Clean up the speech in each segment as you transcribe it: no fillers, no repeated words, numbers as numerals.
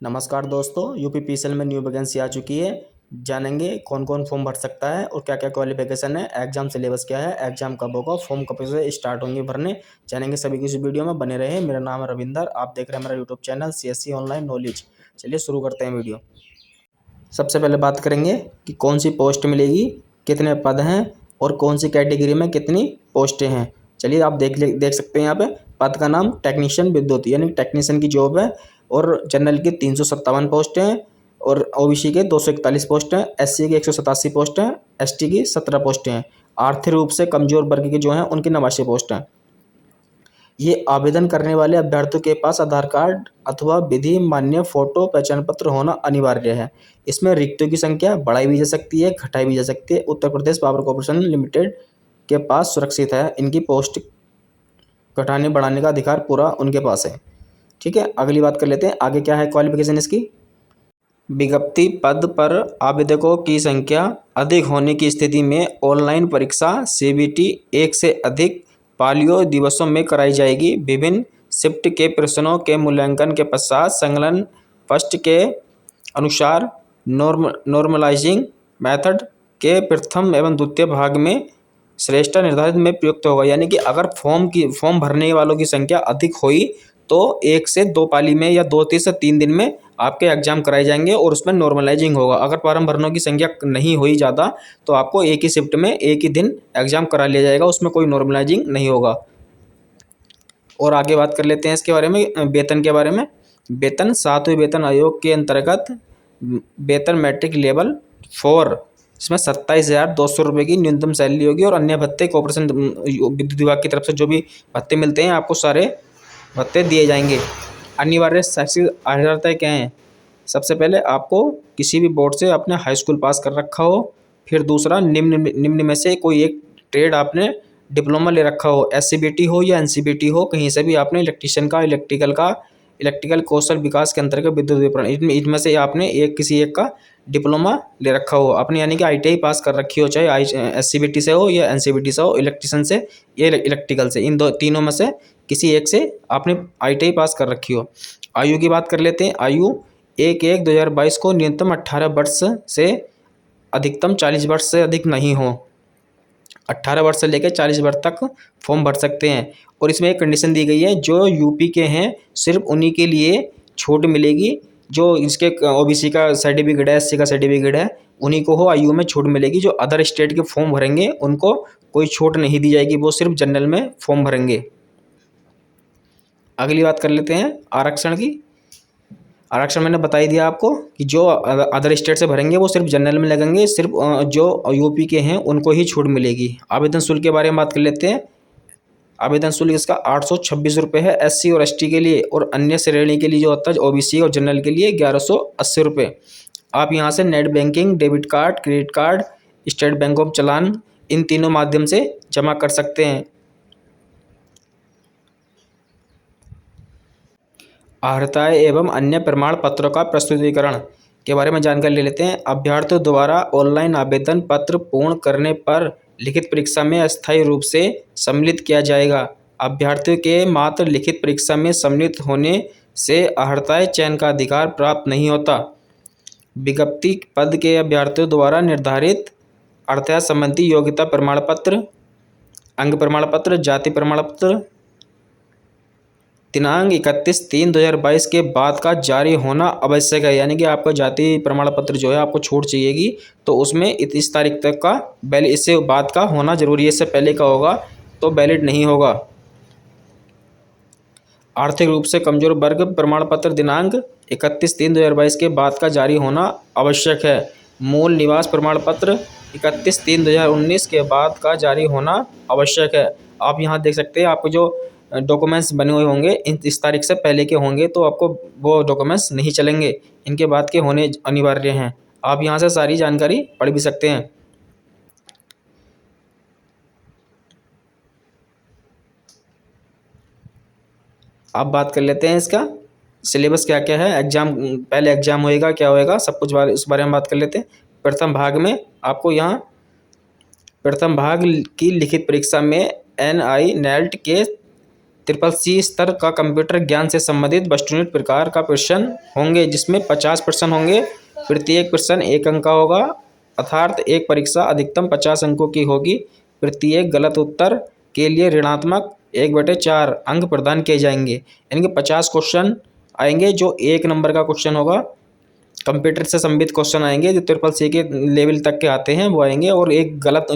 नमस्कार दोस्तों, यूपीपीसीएल में न्यू वैकेंसी आ चुकी है। जानेंगे कौन कौन फॉर्म भर सकता है और क्या क्या क्वालिफिकेशन है, एग्जाम सिलेबस क्या है, एग्जाम कब होगा, फॉर्म कब से स्टार्ट होंगे भरने। जानेंगे सभी की इस वीडियो में, बने रहे। मेरा नाम है रविंदर, आप देख रहे हैं मेरा YouTube channel CSC online knowledge. चलिए शुरू करते हैं वीडियो। सबसे पहले बात करेंगे कि कौन सी पोस्ट मिलेगी, कितने पद हैं और कौन सी कैटेगरी में कितनी पोस्टें हैं। चलिए आप देख सकते हैं यहाँ पे पद का नाम टेक्नीशियन विद्युत यानी टेक्नीशियन की जॉब है। और जनरल की 357 पोस्ट हैं और ओबीसी के 241 पोस्ट हैं, एससी की 187 पोस्ट हैं, एसटी की 17 पोस्टें हैं। आर्थिक रूप से कमजोर वर्ग के जो हैं उनकी 89 पोस्ट हैं। ये आवेदन करने वाले अभ्यर्थियों के पास आधार कार्ड अथवा विधि मान्य फोटो पहचान पत्र होना अनिवार्य है। इसमें रिक्तियों की संख्या बढ़ाई भी जा सकती है, घटाई भी जा सकती है। Uttar Pradesh power corporation limited के पास सुरक्षित है, इनकी पोस्ट घटाने बढ़ाने का अधिकार पूरा उनके पास है। ठीक है, अगली बात कर लेते हैं आगे क्या है क्वालिफिकेशन इसकी। विज्ञप्ति पद पर आवेदकों की संख्या अधिक होने की स्थिति में ऑनलाइन परीक्षा सीबीटी एक से अधिक पालियों दिवसों में कराई जाएगी। विभिन्न शिफ्ट के प्रश्नों के मूल्यांकन के पश्चात संलग्न फर्स्ट के अनुसार नॉर्मलाइजिंग मेथड के प्रथम एवं द्वितीय भाग में श्रेष्ठ निर्धारित में प्रयुक्त होगा। यानी कि अगर फॉर्म भरने वालों की संख्या अधिक हुई तो 1 से 2 पाली में या 2 से 3 दिन में आपके एग्जाम कराए जाएंगे और उसमें नॉर्मलाइजिंग होगा। अगर फॉर्म भरने की संख्या नहीं हुई ज़्यादा तो आपको एक ही शिफ्ट में एक ही दिन एग्जाम करा लिया जाएगा, उसमें कोई नॉर्मलाइजिंग नहीं होगा। और आगे बात कर लेते हैं इसके बारे में, वेतन के बारे में। वेतन 7वें वेतन आयोग के अंतर्गत वेतन मैट्रिक लेवल 4 इसमें 27,200 रुपये की न्यूनतम सैलरी होगी और अन्य भत्ते कॉर्पोरेशन विद्युत विभाग की तरफ से जो भी भत्ते मिलते हैं आपको सारे भत्ते दिए जाएंगे। अनिवार्य शैक्षिक अर्हता क्या है। सबसे पहले आपको किसी भी बोर्ड से अपने हाई स्कूल पास कर रखा हो, फिर दूसरा निम्न में से कोई एक ट्रेड आपने डिप्लोमा ले रखा हो, एससीबीटी हो या एनसीबीटी हो, कहीं से भी आपने इलेक्ट्रिशियन का इलेक्ट्रिकल कौशल विकास के अंतर्गत विद्युत विपणन इनमें से आपने किसी एक का डिप्लोमा ले रखा हो आपने, यानी कि आईटीआई पास कर रखी हो, चाहे एससीबीटी से हो या एनसीबीटी से हो, इलेक्ट्रिशियन से या इलेक्ट्रिकल से, इन तीनों में से किसी एक से आपने आईटीआई पास कर रखी हो। आयु की बात कर लेते हैं। आयु 1/1/2022 को न्यूनतम 18 वर्ष से अधिकतम 40 वर्ष से अधिक नहीं हो। 18 वर्ष से लेकर 40 वर्ष तक फॉर्म भर सकते हैं। और इसमें एक कंडीशन दी गई है, जो यूपी के हैं सिर्फ उन्हीं के लिए छूट मिलेगी। जो इसके ओबीसी का सर्टिफिकेट है, एससी का सर्टिफिकेट है, उन्हीं को हो आयु में छूट मिलेगी। जो अदर स्टेट के फॉर्म भरेंगे उनको कोई छूट नहीं दी जाएगी, वो सिर्फ जनरल में फॉर्म भरेंगे। अगली बात कर लेते हैं आरक्षण की। आरक्षण मैंने बता ही दिया आपको कि जो अदर स्टेट से भरेंगे वो सिर्फ जनरल में लगेंगे, सिर्फ जो यूपी के हैं उनको ही छूट मिलेगी। आवेदन शुल्क के बारे में बात कर लेते हैं। आवेदन शुल्क इसका 826 रुपये है एससी और एसटी के लिए, और अन्य श्रेणी के लिए जो होता है ओबीसी और जनरल के लिए 1180 रुपये। आप यहाँ से net banking, debit card, credit card, State Bank of चालान, इन तीनों माध्यम से जमा कर सकते हैं। अर्हताएं एवं अन्य प्रमाण पत्रों का प्रस्तुतिकरण के बारे में जानकारी ले लेते हैं। अभ्यर्थियों द्वारा ऑनलाइन आवेदन पत्र पूर्ण करने पर लिखित परीक्षा में अस्थायी रूप से सम्मिलित किया जाएगा। अभ्यर्थियों के मात्र लिखित परीक्षा में सम्मिलित होने से अर्हताएं चयन का अधिकार प्राप्त नहीं होता। विज्ञप्ति पद के अभ्यर्थियों द्वारा निर्धारित अर्हता संबंधी योग्यता प्रमाण पत्र, अंग प्रमाण पत्र, जाति प्रमाण पत्र दिनांक 31/3/2022 के बाद का जारी होना आवश्यक है। यानी कि आपका जाति प्रमाण पत्र जो है आपको छूट चाहिएगी तो उसमें इस तारीख तक का वैलिड, इससे बाद का होना जरूरी है। इससे पहले का होगा तो वैलिड नहीं होगा। आर्थिक रूप से कमजोर वर्ग प्रमाण पत्र दिनांक 31/3/2022 के बाद का जारी होना आवश्यक है। मूल निवास प्रमाण पत्र 31/3/2019 के बाद का जारी होना आवश्यक है। आप यहाँ देख सकते हैं आपको जो डॉक्यूमेंट्स बने हुए होंगे इस तारीख से पहले के होंगे तो आपको वो डॉक्यूमेंट्स नहीं चलेंगे, इनके बाद के होने अनिवार्य हैं। आप यहाँ से सारी जानकारी पढ़ भी सकते हैं। अब बात कर लेते हैं इसका सिलेबस क्या क्या है। एग्जाम, पहले एग्जाम होएगा क्या होएगा सब कुछ इस बारे में बात कर लेते हैं। प्रथम भाग में आपको यहाँ प्रथम भाग की लिखित परीक्षा में NI NELT के CCC स्तर का कंप्यूटर ज्ञान से संबंधित वस्तुनिष्ठ प्रकार का प्रश्न होंगे, जिसमें 50 प्रश्न होंगे। प्रत्येक प्रश्न 1 अंक का होगा, अर्थात एक परीक्षा अधिकतम 50 अंकों की होगी। प्रत्येक गलत उत्तर के लिए ऋणात्मक 1/4 अंक प्रदान किए जाएंगे। यानी कि 50 क्वेश्चन आएंगे जो 1 नंबर का क्वेश्चन होगा। कंप्यूटर से संबंधित क्वेश्चन आएंगे जो CCC के लेवल तक के आते हैं वो आएंगे, और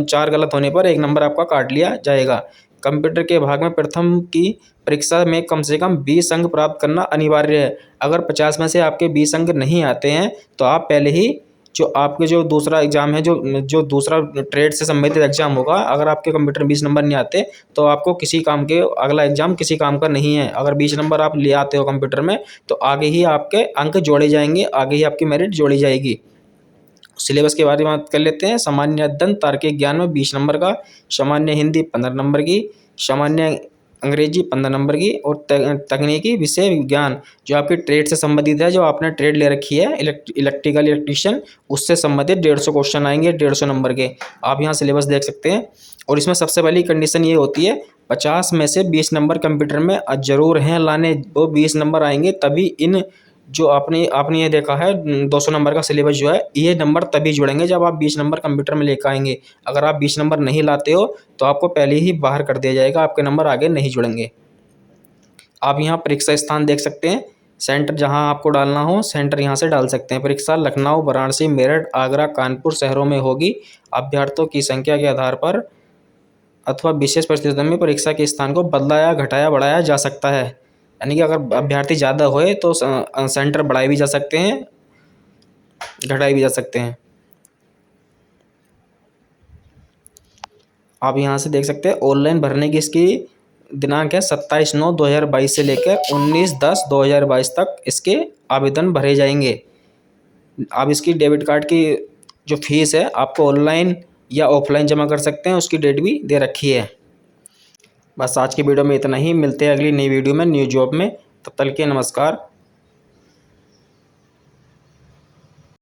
4 गलत होने पर 1 नंबर आपका काट लिया जाएगा। कंप्यूटर के भाग में प्रथम की परीक्षा में कम से कम 20 अंक प्राप्त करना अनिवार्य है। अगर 50 में से आपके 20 अंक नहीं आते हैं तो आप पहले ही जो दूसरा एग्जाम है, जो दूसरा ट्रेड से संबंधित एग्जाम होगा, अगर आपके कंप्यूटर 20 नंबर नहीं आते तो आपको किसी काम के अगला एग्जाम किसी काम का नहीं है। अगर 20 नंबर आप ले आते हो कंप्यूटर में तो आगे ही आपके अंक जोड़े जाएंगे, आगे ही आपकी मेरिट जोड़ी जाएगी। सिलेबस के बारे में बात कर लेते हैं। सामान्य अध्ययन तार्किक ज्ञान में 20 नंबर का, सामान्य हिंदी 15 नंबर की, सामान्य अंग्रेजी 15 नंबर की, और तकनीकी विषय विज्ञान जो आपकी ट्रेड से संबंधित है, जो आपने ट्रेड ले रखी है इलेक्ट्रिशियन, उससे संबंधित 150 क्वेश्चन आएंगे 150 नंबर के। आप यहाँ सिलेबस देख सकते हैं। और इसमें सबसे पहली कंडीशन ये होती है 50 में से 20 नंबर कंप्यूटर में जरूर हैं लाने, वो 20 नंबर आएंगे तभी इन जो आपने ये देखा है 200 नंबर का सिलेबस जो है, ये नंबर तभी जुड़ेंगे जब आप 20 नंबर कंप्यूटर में लेकर आएंगे। अगर आप 20 नंबर नहीं लाते हो तो आपको पहले ही बाहर कर दिया जाएगा, आपके नंबर आगे नहीं जुड़ेंगे। आप यहाँ परीक्षा स्थान देख सकते हैं, सेंटर जहाँ आपको डालना हो सेंटर यहाँ से डाल सकते हैं। परीक्षा लखनऊ, वाराणसी, मेरठ, आगरा, कानपुर शहरों में होगी। अभ्यर्थियों की संख्या के आधार पर अथवा विशेष परिस्थितियों में परीक्षा के स्थान को बदलाया, घटाया, बढ़ाया जा सकता है। यानी कि अगर अभ्यर्थी ज़्यादा होए तो सेंटर बढ़ाए भी जा सकते हैं, घटाए भी जा सकते हैं। आप यहाँ से देख सकते हैं ऑनलाइन भरने की इसकी दिनांक है 27/9/2022 से लेकर 19/10/2022 तक इसके आवेदन भरे जाएंगे। आप इसकी डेबिट कार्ड की जो फीस है आपको ऑनलाइन या ऑफलाइन जमा कर सकते हैं, उसकी डेट भी दे रखी है। बस आज की वीडियो में इतना ही, मिलते हैं अगली नई वीडियो में न्यू जॉब में। तब तक के नमस्कार।